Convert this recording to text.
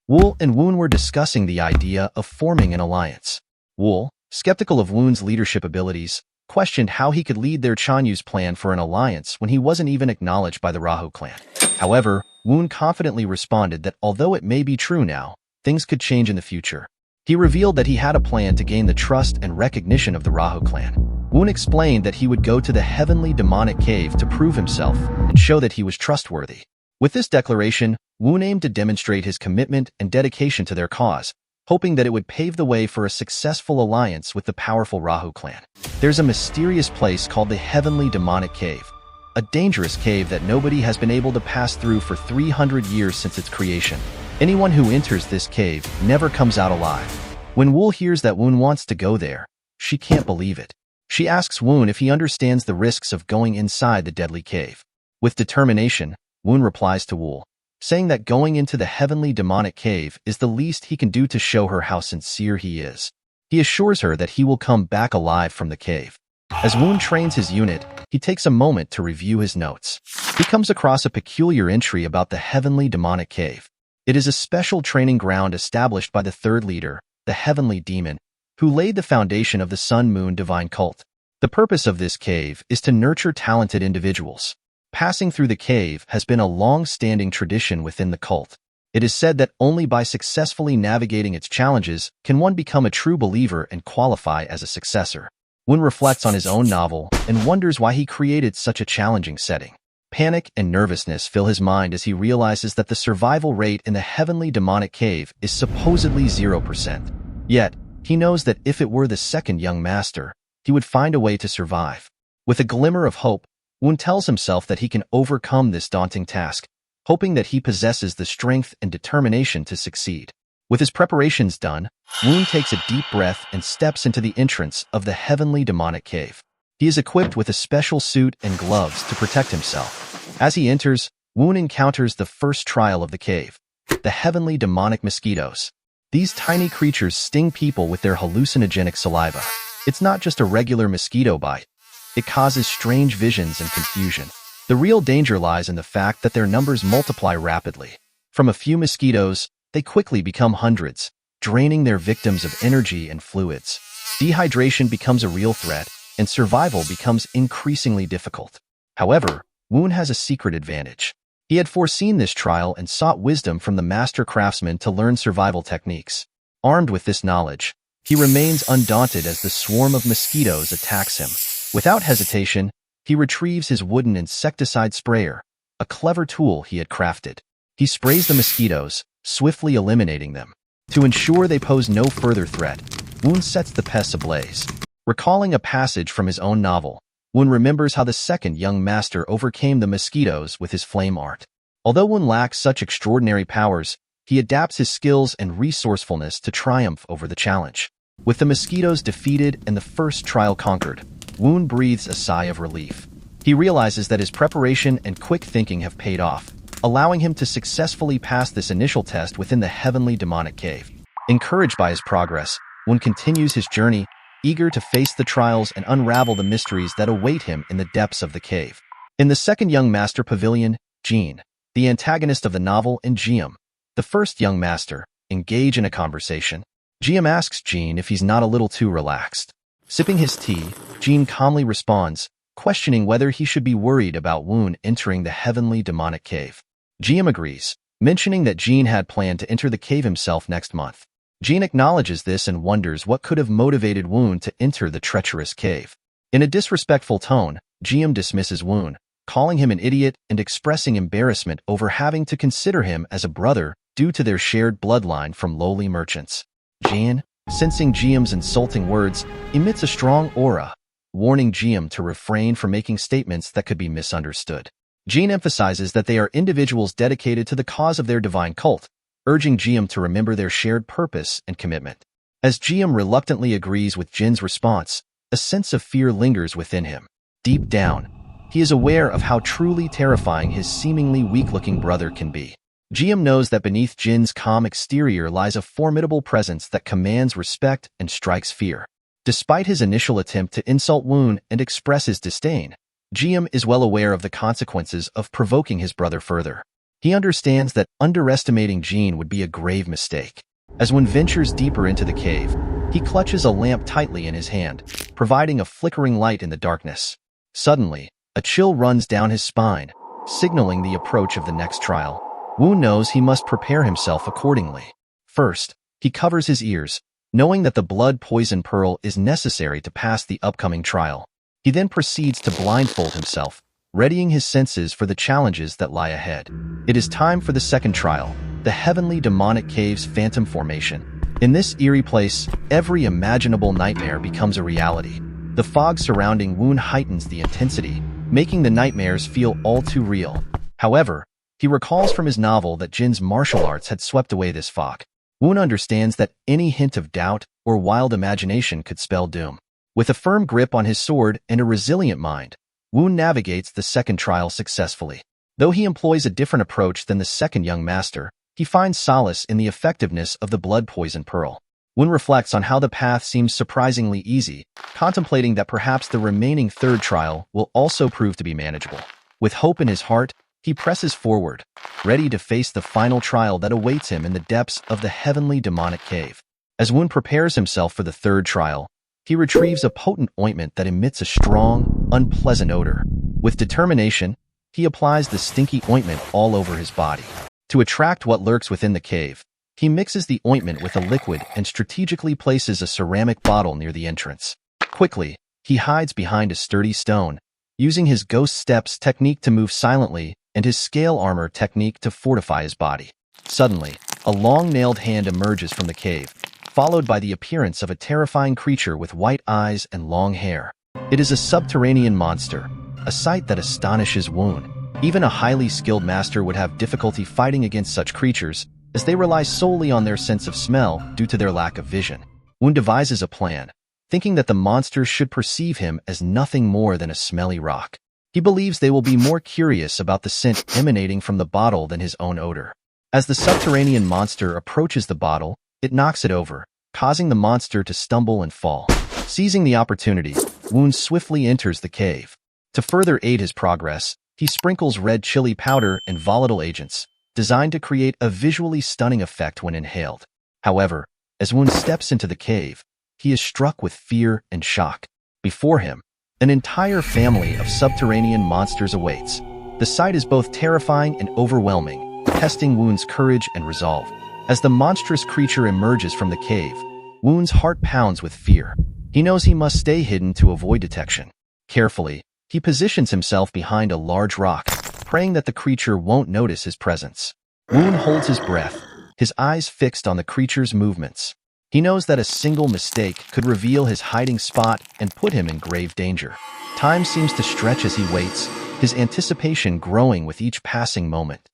Wool and Woon were discussing the idea of forming an alliance. Wool, skeptical of Woon's leadership abilities, questioned how he could lead their Chanyu's plan for an alliance when he wasn't even acknowledged by the Rahu clan. However, Woon confidently responded that although it may be true now, things could change in the future. He revealed that he had a plan to gain the trust and recognition of the Rahu clan. Woon explained that he would go to the heavenly demonic cave to prove himself and show that he was trustworthy. With this declaration, Woon aimed to demonstrate his commitment and dedication to their cause, hoping that it would pave the way for a successful alliance with the powerful Rahu clan. There's a mysterious place called the Heavenly Demonic Cave, a dangerous cave that nobody has been able to pass through for 300 years since its creation. Anyone who enters this cave never comes out alive. When Wool hears that Woon wants to go there, she can't believe it. She asks Woon if he understands the risks of going inside the deadly cave. With determination, Woon replies to Wool, saying that going into the heavenly demonic cave is the least he can do to show her how sincere he is. He assures her that he will come back alive from the cave. As Woon trains his unit, he takes a moment to review his notes. He comes across a peculiar entry about the heavenly demonic cave. It is a special training ground established by the third leader, the heavenly demon, who laid the foundation of the Sun-Moon divine cult. The purpose of this cave is to nurture talented individuals. Passing through the cave has been a long-standing tradition within the cult. It is said that only by successfully navigating its challenges can one become a true believer and qualify as a successor. Woon reflects on his own novel and wonders why he created such a challenging setting. Panic and nervousness fill his mind as he realizes that the survival rate in the heavenly demonic cave is supposedly 0%. Yet, he knows that if it were the second young master, he would find a way to survive. With a glimmer of hope, Woon tells himself that he can overcome this daunting task, hoping that he possesses the strength and determination to succeed. With his preparations done, Woon takes a deep breath and steps into the entrance of the heavenly demonic cave. He is equipped with a special suit and gloves to protect himself. As he enters, Woon encounters the first trial of the cave, the heavenly demonic mosquitoes. These tiny creatures sting people with their hallucinogenic saliva. It's not just a regular mosquito bite. It causes strange visions and confusion. The real danger lies in the fact that their numbers multiply rapidly. From a few mosquitoes, they quickly become hundreds, draining their victims of energy and fluids. Dehydration becomes a real threat, and survival becomes increasingly difficult. However, Woon has a secret advantage. He had foreseen this trial and sought wisdom from the master craftsman to learn survival techniques. Armed with this knowledge, he remains undaunted as the swarm of mosquitoes attacks him. Without hesitation, he retrieves his wooden insecticide sprayer, a clever tool he had crafted. He sprays the mosquitoes, swiftly eliminating them. To ensure they pose no further threat, Woon sets the pests ablaze. Recalling a passage from his own novel, Woon remembers how the second young master overcame the mosquitoes with his flame art. Although Woon lacks such extraordinary powers, he adapts his skills and resourcefulness to triumph over the challenge. With the mosquitoes defeated and the first trial conquered, Woon breathes a sigh of relief. He realizes that his preparation and quick thinking have paid off, allowing him to successfully pass this initial test within the heavenly demonic cave. Encouraged by his progress, Woon continues his journey, eager to face the trials and unravel the mysteries that await him in the depths of the cave. In the second young master pavilion, Jean, the antagonist of the novel, and Jiam, the first young master, engage in a conversation. Jiam asks Jean if he's not a little too relaxed. Sipping his tea, Jean calmly responds, questioning whether he should be worried about Woon entering the heavenly demonic cave. Jiam agrees, mentioning that Jean had planned to enter the cave himself next month. Jean acknowledges this and wonders what could have motivated Woon to enter the treacherous cave. In a disrespectful tone, Jiam dismisses Woon, calling him an idiot and expressing embarrassment over having to consider him as a brother due to their shared bloodline from lowly merchants. Jean, sensing Jiam's insulting words, emits a strong aura, warning Jiam to refrain from making statements that could be misunderstood. Jean emphasizes that they are individuals dedicated to the cause of their divine cult, urging Jiam to remember their shared purpose and commitment. As Jiam reluctantly agrees with Jin's response, a sense of fear lingers within him. Deep down, he is aware of how truly terrifying his seemingly weak-looking brother can be. Jiam knows that beneath Jin's calm exterior lies a formidable presence that commands respect and strikes fear. Despite his initial attempt to insult Woon and express his disdain, Jiam is well aware of the consequences of provoking his brother further. He understands that underestimating Jean would be a grave mistake. As Woon ventures deeper into the cave, he clutches a lamp tightly in his hand, providing a flickering light in the darkness. Suddenly, a chill runs down his spine, signaling the approach of the next trial. Woon knows he must prepare himself accordingly. First, he covers his ears, knowing that the blood poison pearl is necessary to pass the upcoming trial. He then proceeds to blindfold himself, readying his senses for the challenges that lie ahead. It is time for the second trial, the Heavenly Demonic Cave's Phantom Formation. In this eerie place, every imaginable nightmare becomes a reality. The fog surrounding Woon heightens the intensity, making the nightmares feel all too real. However, he recalls from his novel that Jin's martial arts had swept away this fog. Woon understands that any hint of doubt or wild imagination could spell doom. With a firm grip on his sword and a resilient mind, Woon navigates the second trial successfully. Though he employs a different approach than the second young master, he finds solace in the effectiveness of the blood poison pearl. Woon reflects on how the path seems surprisingly easy, contemplating that perhaps the remaining third trial will also prove to be manageable. With hope in his heart, he presses forward, ready to face the final trial that awaits him in the depths of the Heavenly Demonic Cave. As Woon prepares himself for the third trial, he retrieves a potent ointment that emits a strong, unpleasant odor. With determination, he applies the stinky ointment all over his body. To attract what lurks within the cave, he mixes the ointment with a liquid and strategically places a ceramic bottle near the entrance. Quickly, he hides behind a sturdy stone, using his ghost steps technique to move silently and his scale armor technique to fortify his body. Suddenly, a long-nailed hand emerges from the cave, followed by the appearance of a terrifying creature with white eyes and long hair. It is a subterranean monster, a sight that astonishes Woon. Even a highly skilled master would have difficulty fighting against such creatures, as they rely solely on their sense of smell due to their lack of vision. Woon devises a plan, thinking that the monsters should perceive him as nothing more than a smelly rock. He believes they will be more curious about the scent emanating from the bottle than his own odor. As the subterranean monster approaches the bottle, it knocks it over, causing the monster to stumble and fall. Seizing the opportunity, Woon swiftly enters the cave. To further aid his progress, he sprinkles red chili powder and volatile agents, designed to create a visually stunning effect when inhaled. However, as Woon steps into the cave, he is struck with fear and shock. Before him, an entire family of subterranean monsters awaits. The sight is both terrifying and overwhelming, testing Woon's courage and resolve. As the monstrous creature emerges from the cave, Woon's heart pounds with fear. He knows he must stay hidden to avoid detection. Carefully, he positions himself behind a large rock, praying that the creature won't notice his presence. Woon holds his breath, his eyes fixed on the creature's movements. He knows that a single mistake could reveal his hiding spot and put him in grave danger. Time seems to stretch as he waits, his anticipation growing with each passing moment.